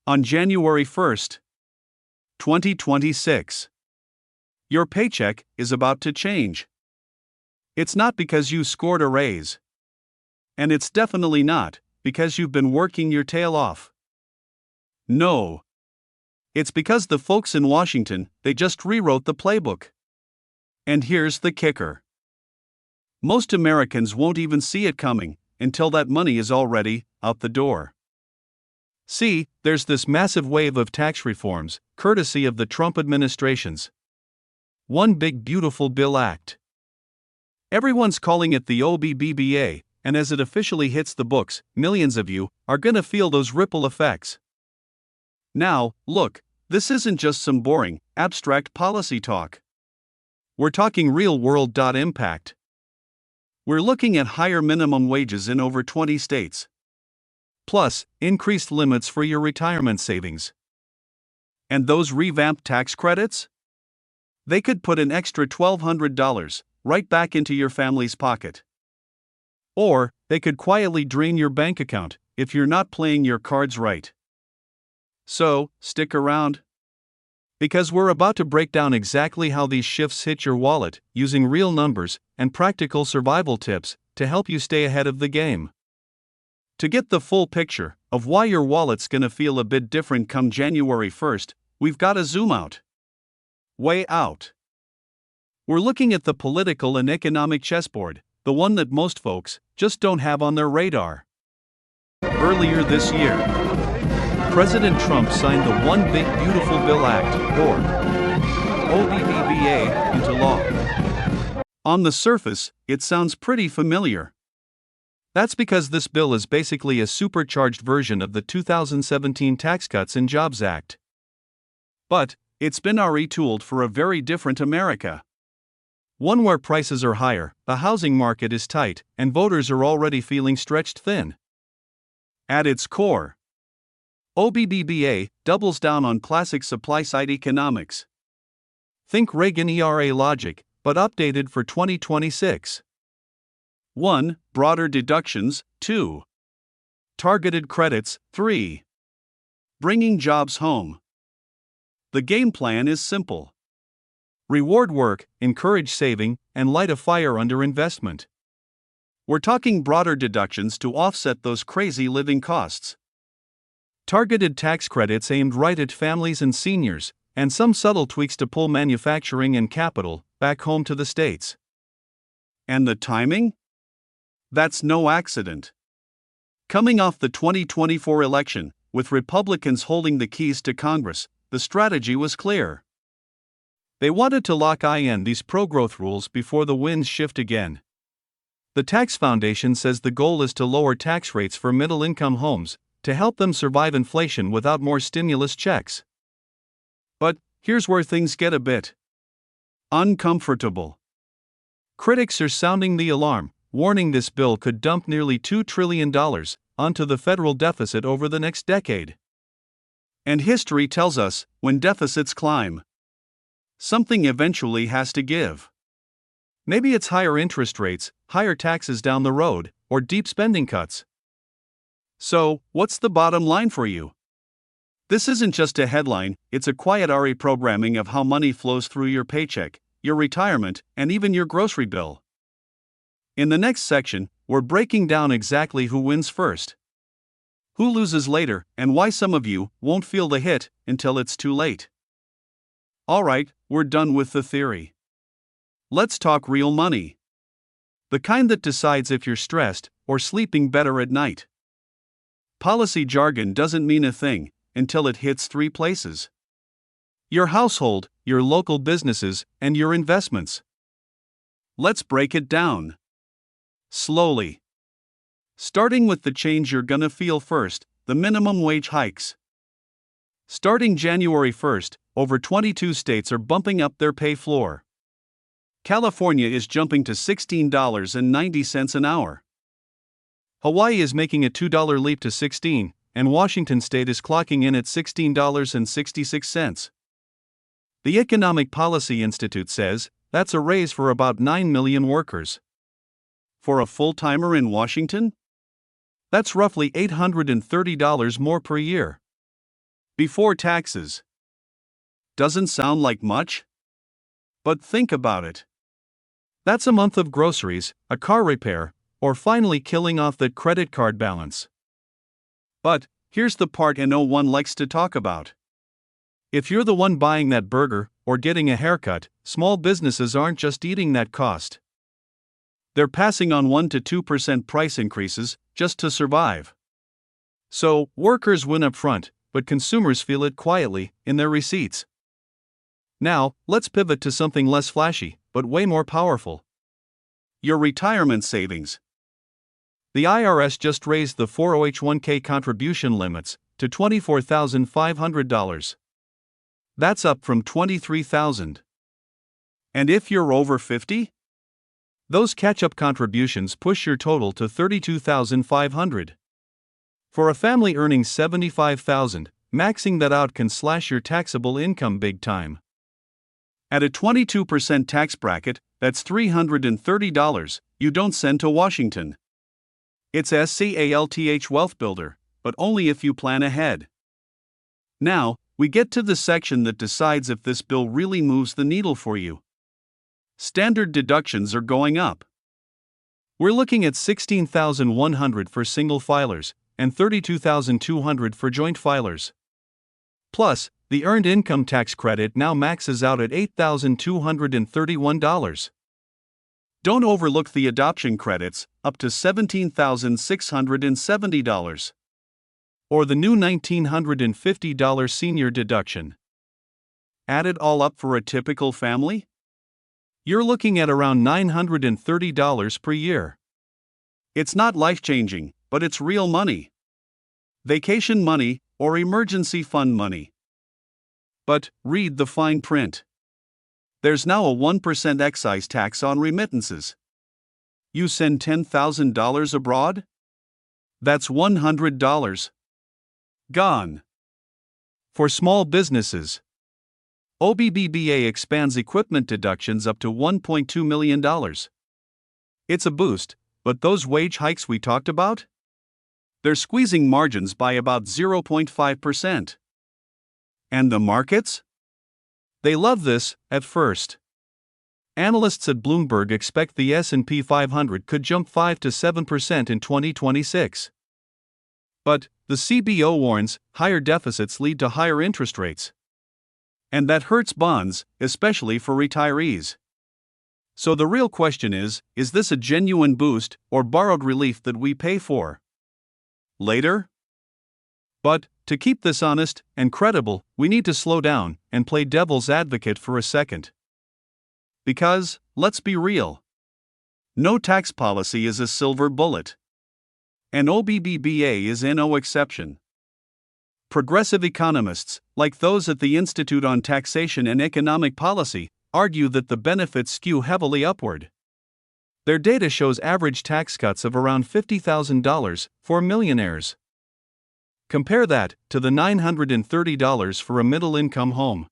On January 1st, 2026, your paycheck is about to change. It's not because you scored a raise. And it's definitely not because you've been working your tail off. No. It's because the folks in Washington, they just rewrote the playbook. And here's the kicker. Most Americans won't even see it coming until that money is already out the door. See, there's this massive wave of tax reforms, courtesy of the Trump administration's One Big Beautiful Bill Act. Everyone's calling it the OBBBA, and as it officially hits the books, millions of you are gonna feel those ripple effects. Now, look, this isn't just some boring, abstract policy talk. We're talking real-world impact. We're looking at higher minimum wages in over 20 states. Plus, increased limits for your retirement savings. And those revamped tax credits? They could put an extra $1,200 right back into your family's pocket. Or, they could quietly drain your bank account if you're not playing your cards right. So, stick around. Because we're about to break down exactly how these shifts hit your wallet, using real numbers and practical survival tips to help you stay ahead of the game. To get the full picture of why your wallet's gonna feel a bit different come January 1st, we've gotta zoom out. Way out. We're looking at the political and economic chessboard, the one that most folks just don't have on their radar. Earlier this year, President Trump signed the One Big Beautiful Bill Act, or OBBBA, into law. On the surface, it sounds pretty familiar. That's because this bill is basically a supercharged version of the 2017 Tax Cuts and Jobs Act. But it's been retooled for a very different America. One where prices are higher, the housing market is tight, and voters are already feeling stretched thin. At its core, OBBBA doubles down on classic supply-side economics. Think Reagan era logic, but updated for 2026. 1. Broader deductions. 2. Targeted credits. 3. Bringing jobs home. The game plan is simple. Reward work, encourage saving, and light a fire under investment. We're talking broader deductions to offset those crazy living costs. Targeted tax credits aimed right at families and seniors, and some subtle tweaks to pull manufacturing and capital back home to the states. And the timing? That's no accident. Coming off the 2024 election, with Republicans holding the keys to Congress, the strategy was clear. They wanted to lock in these pro-growth rules before the winds shift again. The Tax Foundation says the goal is to lower tax rates for middle-income homes, to help them survive inflation without more stimulus checks. But here's where things get a bit uncomfortable. Critics are sounding the alarm, warning this bill could dump nearly $2 trillion onto the federal deficit over the next decade. And history tells us, when deficits climb, something eventually has to give. Maybe it's higher interest rates, higher taxes down the road, or deep spending cuts. So, what's the bottom line for you? This isn't just a headline, it's a quiet reprogramming of how money flows through your paycheck, your retirement, and even your grocery bill. In the next section, we're breaking down exactly who wins first, who loses later, and why some of you won't feel the hit until it's too late. Alright, we're done with the theory. Let's talk real money. The kind that decides if you're stressed or sleeping better at night. Policy jargon doesn't mean a thing until it hits three places: your household, your local businesses, and your investments. Let's break it down. Slowly. Starting with the change you're gonna feel first, the minimum wage hikes. Starting January 1st, over 22 states are bumping up their pay floor. California is jumping to $16.90 an hour. Hawaii is making a $2 leap to $16, and Washington State is clocking in at $16.66. The Economic Policy Institute says that's a raise for about 9 million workers. For a full-timer in Washington? That's roughly $830 more per year. before taxes. Doesn't sound like much? But think about it. That's a month of groceries, a car repair, or finally killing off that credit card balance. But here's the part no one likes to talk about. If you're the one buying that burger or getting a haircut, small businesses aren't just eating that cost. They're passing on 1 to 2% price increases just to survive. So, workers win up front, but consumers feel it quietly in their receipts. Now, let's pivot to something less flashy, but way more powerful. Your retirement savings. The IRS just raised the 401k contribution limits to $24,500. That's up from $23,000. And if you're over 50? Those catch-up contributions push your total to $32,500. For a family earning $75,000, maxing that out can slash your taxable income big time. At a 22% tax bracket, that's $330 you don't send to Washington. It's SCALTH Wealth Builder, but only if you plan ahead. Now, we get to the section that decides if this bill really moves the needle for you. Standard deductions are going up. We're looking at $16,100 for single filers and $32,200 for joint filers. Plus, the Earned Income Tax Credit now maxes out at $8,231. Don't overlook the adoption credits, up to $17,670. Or the new $1,950 senior deduction. Add it all up for a typical family? You're looking at around $930 per year. It's not life-changing, but it's real money. Vacation money or emergency fund money. But read the fine print. There's now a 1% excise tax on remittances. You send $10,000 abroad? That's $100. Gone. For small businesses, OBBBA expands equipment deductions up to $1.2 million. It's a boost, but those wage hikes we talked about? They're squeezing margins by about 0.5%. And the markets? They love this, at first. Analysts at Bloomberg expect the S&P 500 could jump 5 to 7% in 2026. But the CBO warns higher deficits lead to higher interest rates. And that hurts bonds, especially for retirees. So the real question is this a genuine boost or borrowed relief that we pay for later? But to keep this honest and credible, we need to slow down and play devil's advocate for a second. Because, let's be real, no tax policy is a silver bullet. And OBBBA is no exception. Progressive economists, like those at the Institute on Taxation and Economic Policy, argue that the benefits skew heavily upward. Their data shows average tax cuts of around $50,000 for millionaires. Compare that to the $930 for a middle-income home.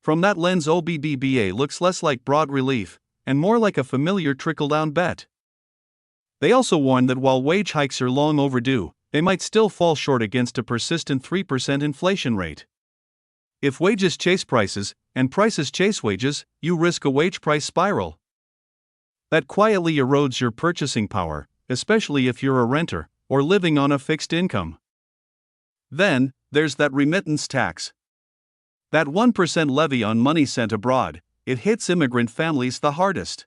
From that lens, OBBBA looks less like broad relief and more like a familiar trickle-down bet. They also warn that while wage hikes are long overdue, they might still fall short against a persistent 3% inflation rate. If wages chase prices and prices chase wages, you risk a wage price spiral. That quietly erodes your purchasing power, especially if you're a renter or living on a fixed income. Then, there's that remittance tax. That 1% levy on money sent abroad, it hits immigrant families the hardest.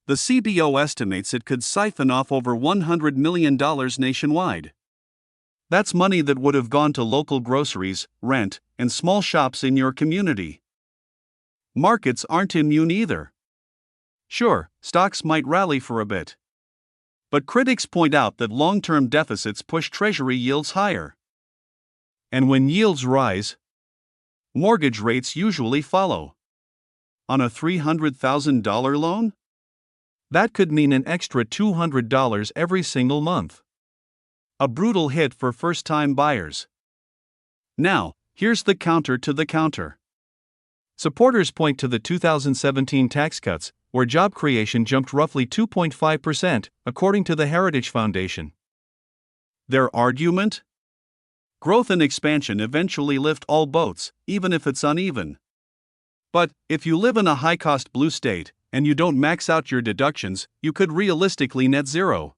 The CBO estimates it could siphon off over $100 million nationwide. That's money that would have gone to local groceries, rent, and small shops in your community. Markets aren't immune either. Sure, stocks might rally for a bit. But critics point out that long-term deficits push Treasury yields higher. And when yields rise, mortgage rates usually follow. On a $300,000 loan? That could mean an extra $200 every single month. A brutal hit for first-time buyers. Now, here's the counter to the counter. Supporters point to the 2017 tax cuts, where job creation jumped roughly 2.5%, according to the Heritage Foundation. Their argument? Growth and expansion eventually lift all boats, even if it's uneven. But, if you live in a high-cost blue state, and you don't max out your deductions, you could realistically net zero.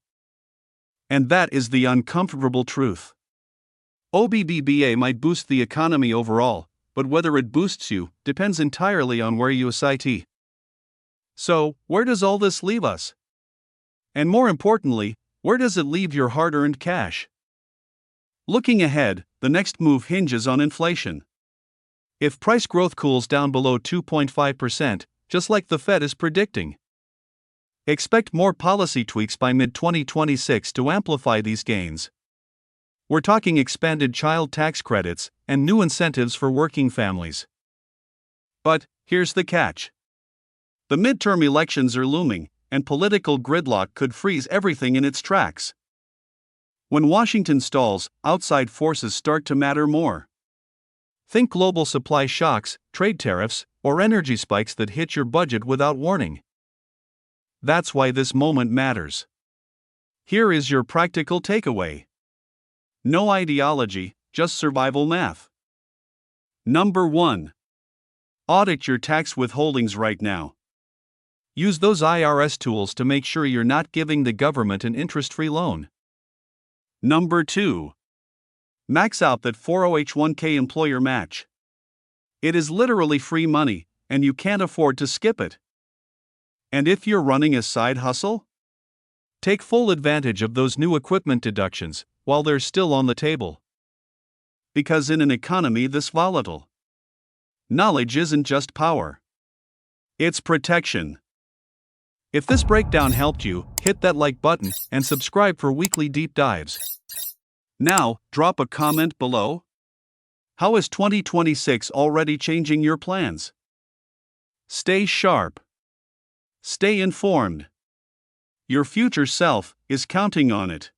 And that is the uncomfortable truth. OBBBA might boost the economy overall, but whether it boosts you depends entirely on where you sit. So, where does all this leave us? And more importantly, where does it leave your hard-earned cash? Looking ahead, the next move hinges on inflation. If price growth cools down below 2.5%, just like the Fed is predicting, expect more policy tweaks by mid-2026 to amplify these gains. We're talking expanded child tax credits and new incentives for working families. But, here's the catch. The midterm elections are looming, and political gridlock could freeze everything in its tracks. When Washington stalls, outside forces start to matter more. Think global supply shocks, trade tariffs, or energy spikes that hit your budget without warning. That's why this moment matters. Here is your practical takeaway. No ideology, just survival math. Number 1. Audit your tax withholdings right now. Use those IRS tools to make sure you're not giving the government an interest-free loan. Number 2. Max out that 401k employer match. It is literally free money, and you can't afford to skip it. And if you're running a side hustle? Take full advantage of those new equipment deductions while they're still on the table. Because in an economy this volatile, knowledge isn't just power. It's protection. If this breakdown helped you, hit that like button and subscribe for weekly deep dives. Now, drop a comment below. How is 2026 already changing your plans? Stay sharp. Stay informed. Your future self is counting on it.